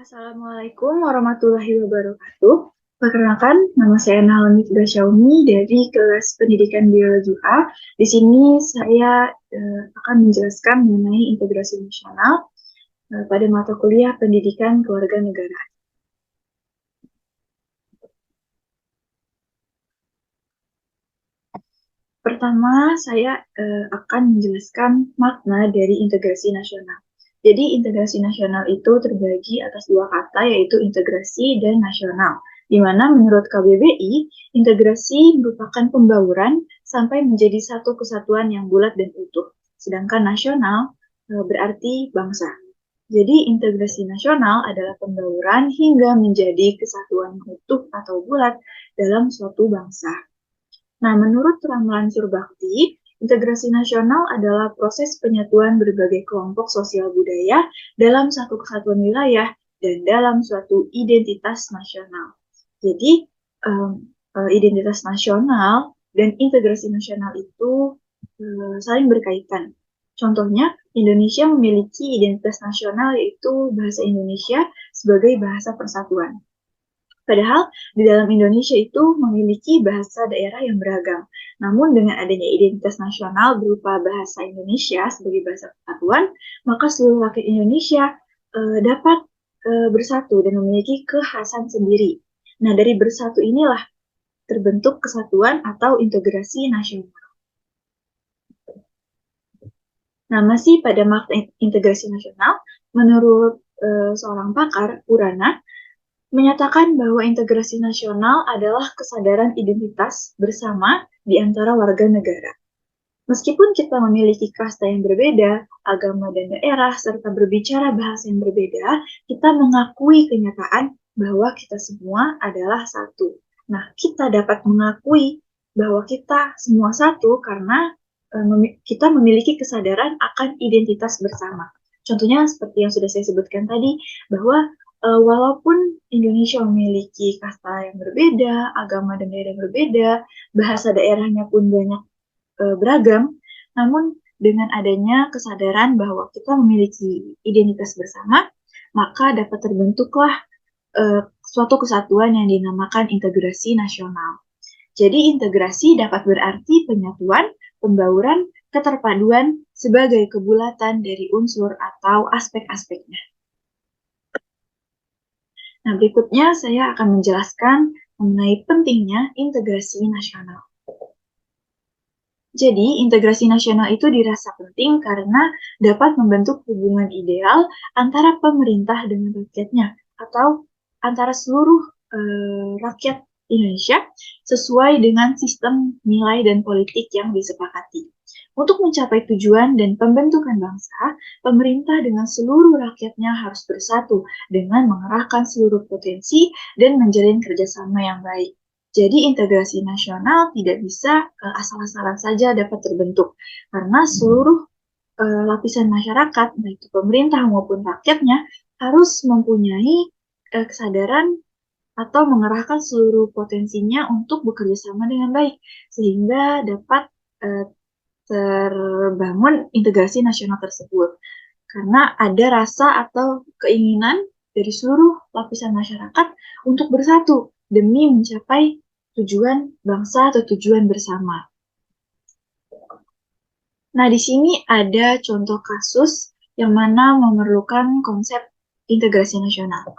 Assalamualaikum warahmatullahi wabarakatuh. Perkenalkan, nama saya Naomi Syaumi dari kelas Pendidikan Biologi A. Di sini saya akan menjelaskan mengenai integrasi nasional pada mata kuliah Pendidikan Kewarganegaraan. Pertama, saya akan menjelaskan makna dari integrasi nasional. Jadi, integrasi nasional itu terbagi atas dua kata, yaitu integrasi dan nasional. Di mana menurut KBBI, integrasi merupakan pembauran sampai menjadi satu kesatuan yang bulat dan utuh. Sedangkan nasional berarti bangsa. Jadi, integrasi nasional adalah pembauran hingga menjadi kesatuan utuh atau bulat dalam suatu bangsa. Nah, menurut Ramalan Surbakti, integrasi nasional adalah proses penyatuan berbagai kelompok sosial budaya dalam satu kesatuan wilayah dan dalam suatu identitas nasional. Jadi, identitas nasional dan integrasi nasional itu saling berkaitan. Contohnya, Indonesia memiliki identitas nasional yaitu bahasa Indonesia sebagai bahasa persatuan. Padahal di dalam Indonesia itu memiliki bahasa daerah yang beragam. Namun dengan adanya identitas nasional berupa bahasa Indonesia sebagai bahasa persatuan, maka seluruh rakyat Indonesia dapat bersatu dan memiliki kekhasan sendiri. Nah, dari bersatu inilah terbentuk kesatuan atau integrasi nasional. Nah, masih pada makna integrasi nasional, menurut seorang pakar, Urana, menyatakan bahwa integrasi nasional adalah kesadaran identitas bersama di antara warga negara. Meskipun kita memiliki kasta yang berbeda, agama dan daerah, serta berbicara bahasa yang berbeda, kita mengakui kenyataan bahwa kita semua adalah satu. Nah, kita dapat mengakui bahwa kita semua satu karena kita memiliki kesadaran akan identitas bersama. Contohnya seperti yang sudah saya sebutkan tadi, bahwa walaupun Indonesia memiliki kasta yang berbeda, agama dan daerah yang berbeda, bahasa daerahnya pun banyak beragam, namun dengan adanya kesadaran bahwa kita memiliki identitas bersama, maka dapat terbentuklah suatu kesatuan yang dinamakan integrasi nasional. Jadi integrasi dapat berarti penyatuan, pembauran, keterpaduan sebagai kebulatan dari unsur atau aspek-aspeknya. Nah, berikutnya saya akan menjelaskan mengenai pentingnya integrasi nasional. Jadi, integrasi nasional itu dirasa penting karena dapat membentuk hubungan ideal antara pemerintah dengan rakyatnya atau antara seluruh rakyat Indonesia sesuai dengan sistem nilai dan politik yang disepakati. Untuk mencapai tujuan dan pembentukan bangsa, pemerintah dengan seluruh rakyatnya harus bersatu dengan mengerahkan seluruh potensi dan menjalin kerjasama yang baik. Jadi integrasi nasional tidak bisa asal-asalan saja dapat terbentuk, karena seluruh lapisan masyarakat, baik itu pemerintah maupun rakyatnya, harus mempunyai kesadaran atau mengerahkan seluruh potensinya untuk bekerja sama dengan baik, sehingga dapat terbangun integrasi nasional tersebut. Karena ada rasa atau keinginan dari seluruh lapisan masyarakat untuk bersatu demi mencapai tujuan bangsa atau tujuan bersama. Nah, di sini ada contoh kasus yang mana memerlukan konsep integrasi nasional.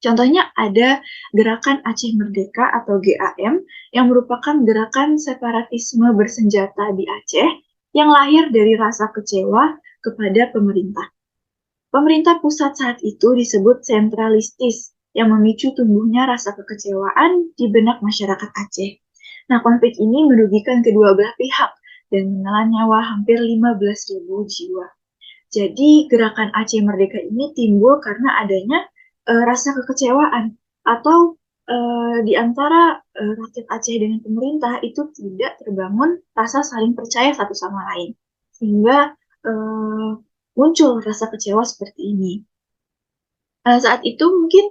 Contohnya ada Gerakan Aceh Merdeka atau GAM yang merupakan gerakan separatisme bersenjata di Aceh yang lahir dari rasa kecewa kepada pemerintah. Pemerintah pusat saat itu disebut sentralistis yang memicu tumbuhnya rasa kekecewaan di benak masyarakat Aceh. Nah, konflik ini merugikan kedua belah pihak dan menelan nyawa hampir 15.000 jiwa. Jadi, gerakan Aceh Merdeka ini timbul karena adanya rasa kekecewaan atau di antara rakyat Aceh dengan pemerintah itu tidak terbangun rasa saling percaya satu sama lain. Sehingga muncul rasa kecewa seperti ini. Saat itu mungkin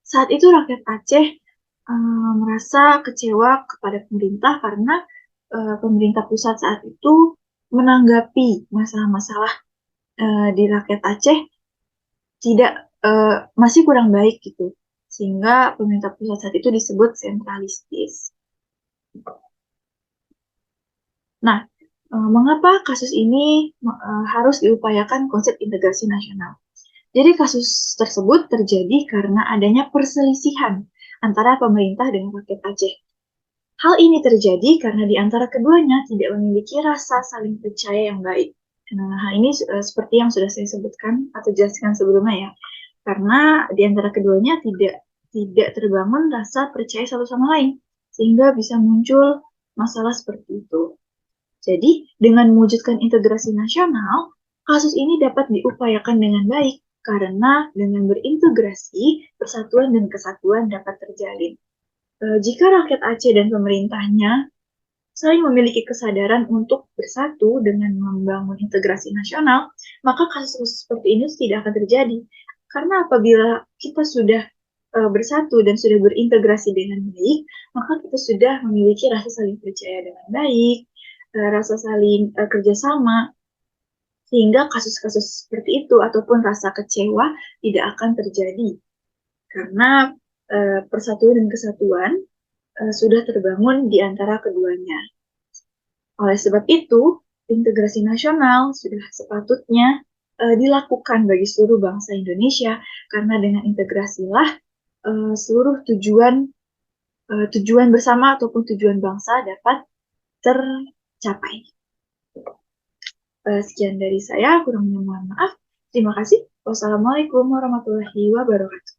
saat itu rakyat Aceh merasa kecewa kepada pemerintah karena pemerintah pusat saat itu menanggapi masalah-masalah di rakyat Aceh tidak masih kurang baik gitu, sehingga pemerintah pusat saat itu disebut sentralistis. Nah, mengapa kasus ini harus diupayakan konsep integrasi nasional? Jadi kasus tersebut terjadi karena adanya perselisihan antara pemerintah dan rakyat Aceh. Hal ini terjadi karena di antara keduanya tidak memiliki rasa saling percaya yang baik. Nah, hal ini seperti yang sudah saya sebutkan atau jelaskan sebelumnya ya. Karena di antara keduanya tidak terbangun rasa percaya satu sama lain, sehingga bisa muncul masalah seperti itu. Jadi, dengan mewujudkan integrasi nasional, kasus ini dapat diupayakan dengan baik karena dengan berintegrasi, persatuan dan kesatuan dapat terjalin. Jika rakyat Aceh dan pemerintahnya saling memiliki kesadaran untuk bersatu dengan membangun integrasi nasional, maka kasus-kasus seperti ini tidak akan terjadi. Karena apabila kita sudah bersatu dan sudah berintegrasi dengan baik, maka kita sudah memiliki rasa saling percaya dengan baik, rasa saling kerjasama, sehingga kasus-kasus seperti itu ataupun rasa kecewa tidak akan terjadi. Karena persatuan dan kesatuan sudah terbangun di antara keduanya. Oleh sebab itu, integrasi nasional sudah sepatutnya dilakukan bagi seluruh bangsa Indonesia, karena dengan integrasilah seluruh tujuan bersama ataupun tujuan bangsa dapat tercapai. Sekian dari saya, kurangnya mohon maaf. Terima kasih. Wassalamualaikum warahmatullahi wabarakatuh.